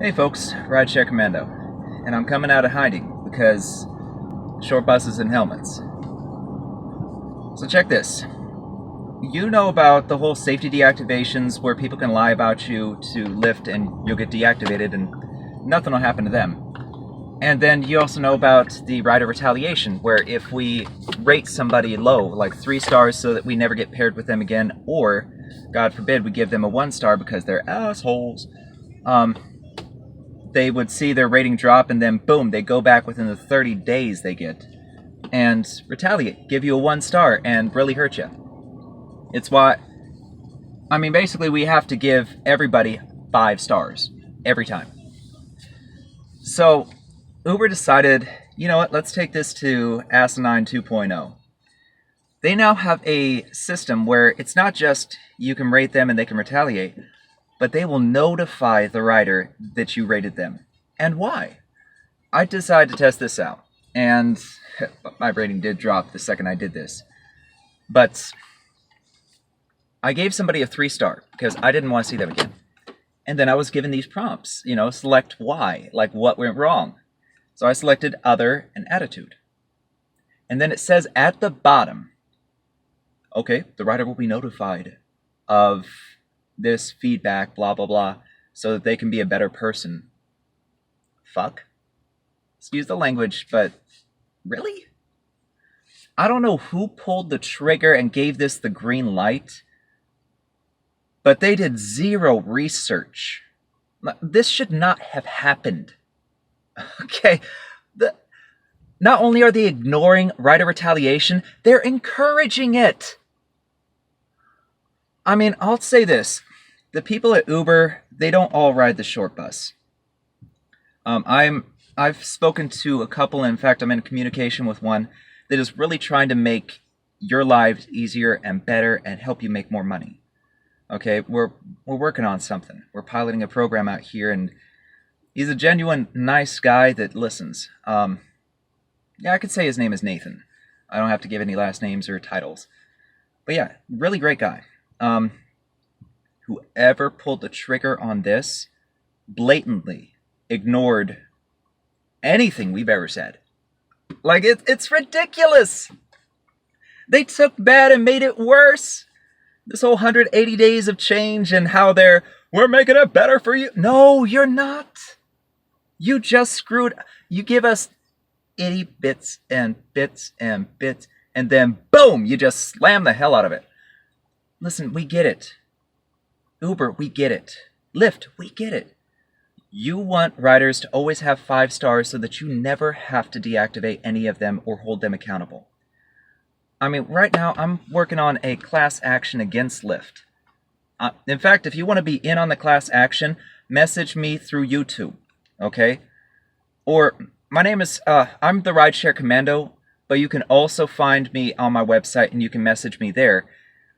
Hey folks, Rideshare Commando, and I'm coming out of hiding because short buses and helmets. So check this. You know about the whole safety deactivations where people can lie about you to Lyft and you'll get deactivated and nothing will happen to them. And then you also know about the rider retaliation, where if we rate somebody low, like 3 stars so that we never get paired with them again, or, God forbid, we give them a 1 star because they're assholes, they would see their rating drop and then boom, they go back within the 30 days they get and retaliate, give you a 1 star and really hurt you. It's why, basically we have to give everybody 5 stars every time. So Uber decided, you know what, let's take this to Asinine 2.0. They now have a system where it's not just you can rate them and they can retaliate, but they will notify the rider that you rated them. And why? I decided to test this out, and my rating did drop the second I did this. But I gave somebody a 3 star because I didn't want to see them again. And then I was given these prompts, select why, like what went wrong. So I selected other and attitude. And then it says at the bottom, okay, the rider will be notified of this feedback, blah, blah, blah, so that they can be a better person. Fuck. Excuse the language, but really? I don't know who pulled the trigger and gave this the green light, but they did zero research. This should not have happened. Okay, not only are they ignoring rider retaliation, they're encouraging it. I'll say this. The people at Uber, they don't all ride the short bus. I've spoken to a couple, in fact, I'm in communication with one that is really trying to make your lives easier and better and help you make more money. Okay, we're working on something. We're piloting a program out here, and he's a genuine, nice guy that listens. Yeah, I could say his name is Nathan. I don't have to give any last names or titles. But yeah, really great guy. Whoever pulled the trigger on this blatantly ignored anything we've ever said. Like, it's ridiculous. They took bad and made it worse. This whole 180 days of change and how we're making it better for you. No, you're not. You just screwed. You give us itty bits and bits and bits, and then boom, you just slam the hell out of it. Listen, we get it. Uber, we get it. Lyft, we get it. You want riders to always have 5 stars so that you never have to deactivate any of them or hold them accountable. Right now, I'm working on a class action against Lyft. In fact, if you want to be in on the class action, message me through YouTube, okay? Or, my name is, I'm the Rideshare Commando, but you can also find me on my website and you can message me there,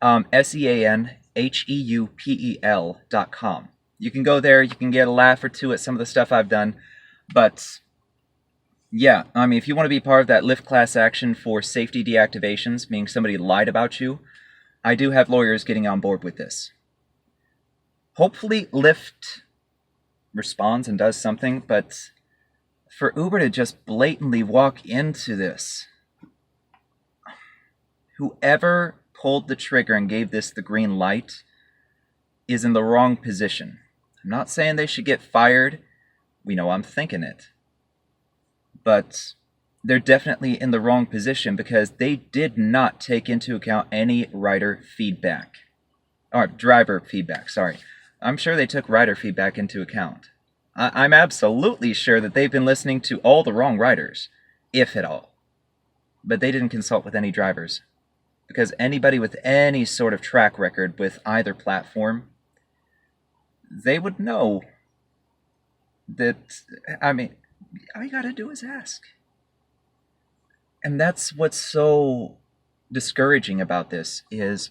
SEANHEUPEL.com. You can go there, you can get a laugh or two at some of the stuff I've done, but yeah, if you want to be part of that Lyft class action for safety deactivations, meaning somebody lied about you, I do have lawyers getting on board with this. Hopefully Lyft responds and does something, but for Uber to just blatantly walk into this, whoever pulled the trigger and gave this the green light is in the wrong position. I'm not saying they should get fired. We know I'm thinking it. But they're definitely in the wrong position because they did not take into account any rider feedback. Or driver feedback, sorry. I'm sure they took rider feedback into account. I'm absolutely sure that they've been listening to all the wrong riders, if at all. But they didn't consult with any drivers. Because anybody with any sort of track record with either platform, they would know that, all you gotta do is ask. And that's what's so discouraging about this is,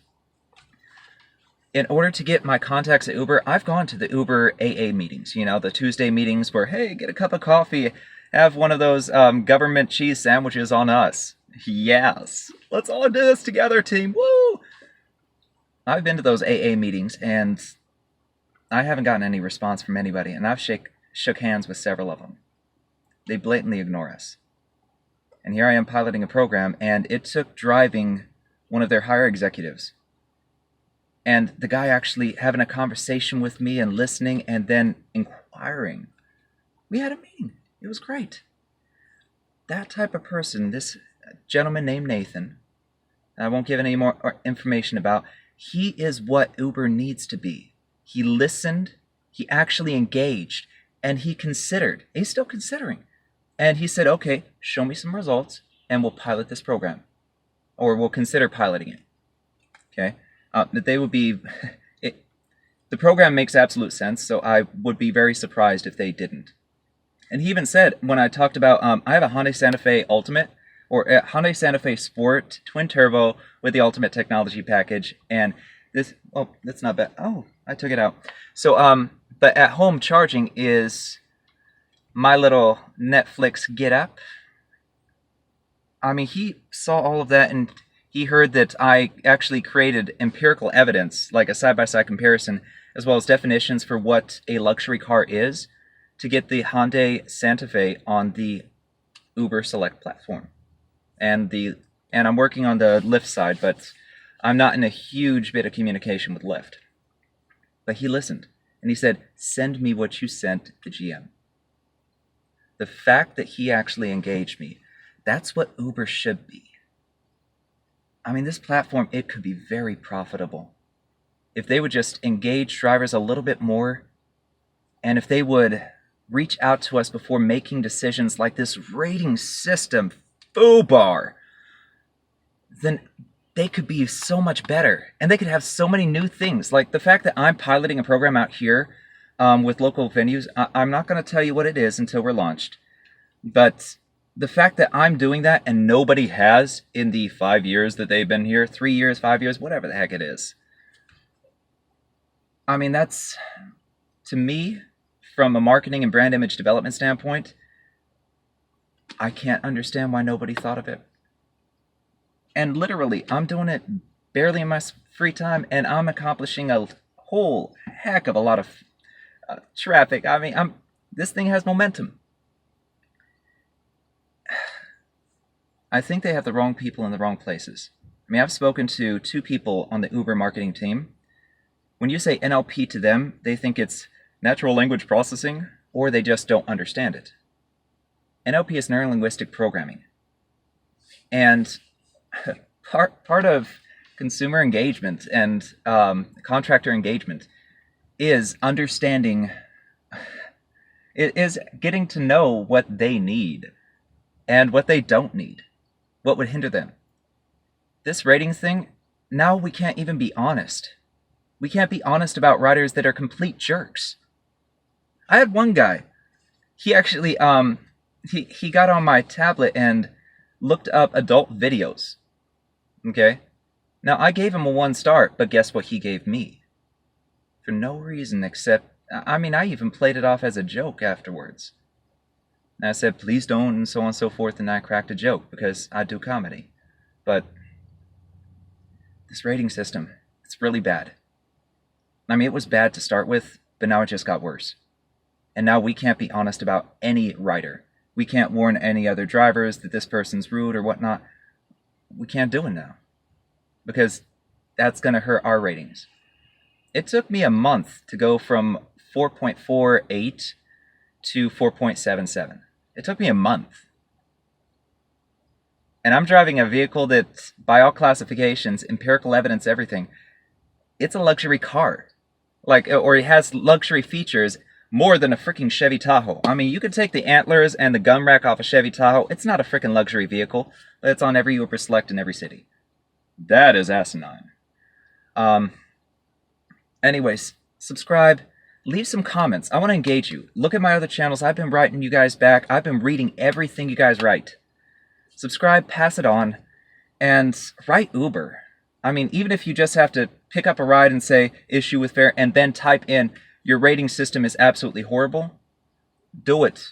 in order to get my contacts at Uber, I've gone to the Uber AA meetings, the Tuesday meetings where, hey, get a cup of coffee, have one of those government cheese sandwiches on us. Yes, let's all do this together, team. Woo! I've been to those AA meetings, and I haven't gotten any response from anybody, and I've shook hands with several of them. They blatantly ignore us. And here I am piloting a program, and it took driving one of their higher executives. And the guy actually having a conversation with me and listening and then inquiring. We had a meeting. It was great. That type of person, this gentleman named Nathan, I won't give any more information about, he is what Uber needs to be. He listened, he actually engaged, and he considered. He's still considering. And he said, okay, show me some results, and we'll pilot this program. Or we'll consider piloting it. Okay? That they would be... the program makes absolute sense, so I would be very surprised if they didn't. And he even said, when I talked about, I have a Hyundai Santa Fe Ultimate, or a Hyundai Santa Fe Sport Twin Turbo with the Ultimate Technology Package, and this, oh, that's not bad. Oh, I took it out. So, but at home charging is my little Netflix get up. I mean, he saw all of that, and he heard that I actually created empirical evidence, like a side-by-side comparison, as well as definitions for what a luxury car is, to get the Hyundai Santa Fe on the Uber Select platform. And I'm working on the Lyft side, but I'm not in a huge bit of communication with Lyft. But he listened, and he said, send me what you sent the GM. The fact that he actually engaged me, that's what Uber should be. I mean, this platform, it could be very profitable. If they would just engage drivers a little bit more, and if they would reach out to us before making decisions like this rating system foobar, then they could be so much better. And they could have so many new things. Like the fact that I'm piloting a program out here with local venues, I'm not going to tell you what it is until we're launched. But the fact that I'm doing that and nobody has in the 5 years that they've been here, 3 years, 5 years, whatever the heck it is. I mean, that's, to me, from a marketing and brand image development standpoint, I can't understand why nobody thought of it. And literally, I'm doing it barely in my free time, and I'm accomplishing a whole heck of a lot of traffic. I mean, this thing has momentum. I think they have the wrong people in the wrong places. I mean, I've spoken to 2 people on the Uber marketing team. When you say NLP to them, they think it's natural language processing, or they just don't understand it. NLP is neurolinguistic programming. And part of consumer engagement and contractor engagement is understanding, it is getting to know what they need and what they don't need, what would hinder them. This rating thing, now we can't even be honest. We can't be honest about riders that are complete jerks. I had one guy, he actually, he got on my tablet and looked up adult videos. Okay? Now, I gave him a 1 star, but guess what he gave me? For no reason except, I mean, I even played it off as a joke afterwards. And I said, please don't, and so on and so forth, and I cracked a joke, because I do comedy. But this rating system, it's really bad. I mean, it was bad to start with, but now it just got worse. And now we can't be honest about any rider. We can't warn any other drivers that this person's rude or whatnot. We can't do it now, because that's going to hurt our ratings. It took me a month to go from 4.48 to 4.77. It took me a month. And I'm driving a vehicle that, by all classifications, empirical evidence, everything, it's a luxury car. Like, or it has luxury features more than a freaking Chevy Tahoe. I mean, you could take the antlers and the gun rack off a Chevy Tahoe. It's not a freaking luxury vehicle, but it's on every Uber Select in every city. That is asinine. Anyways, subscribe. Leave some comments. I want to engage you. Look at my other channels. I've been writing you guys back. I've been reading everything you guys write. Subscribe, pass it on, and write Uber. I mean, even if you just have to pick up a ride and say, issue with fare, and then type in, your rating system is absolutely horrible, do it.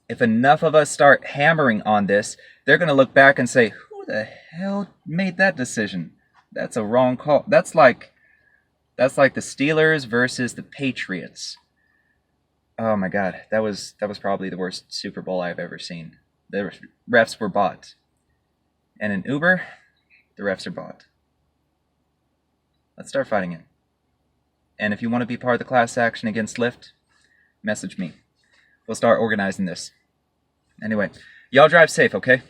If enough of us start hammering on this, they're going to look back and say, who the hell made that decision? That's a wrong call. That's like the Steelers versus the Patriots. Oh my God, that was probably the worst Super Bowl I've ever seen. The refs were bought, and in Uber, the refs are bought. Let's start fighting it. And if you want to be part of the class action against Lyft, message me. We'll start organizing this. Anyway, y'all drive safe, okay?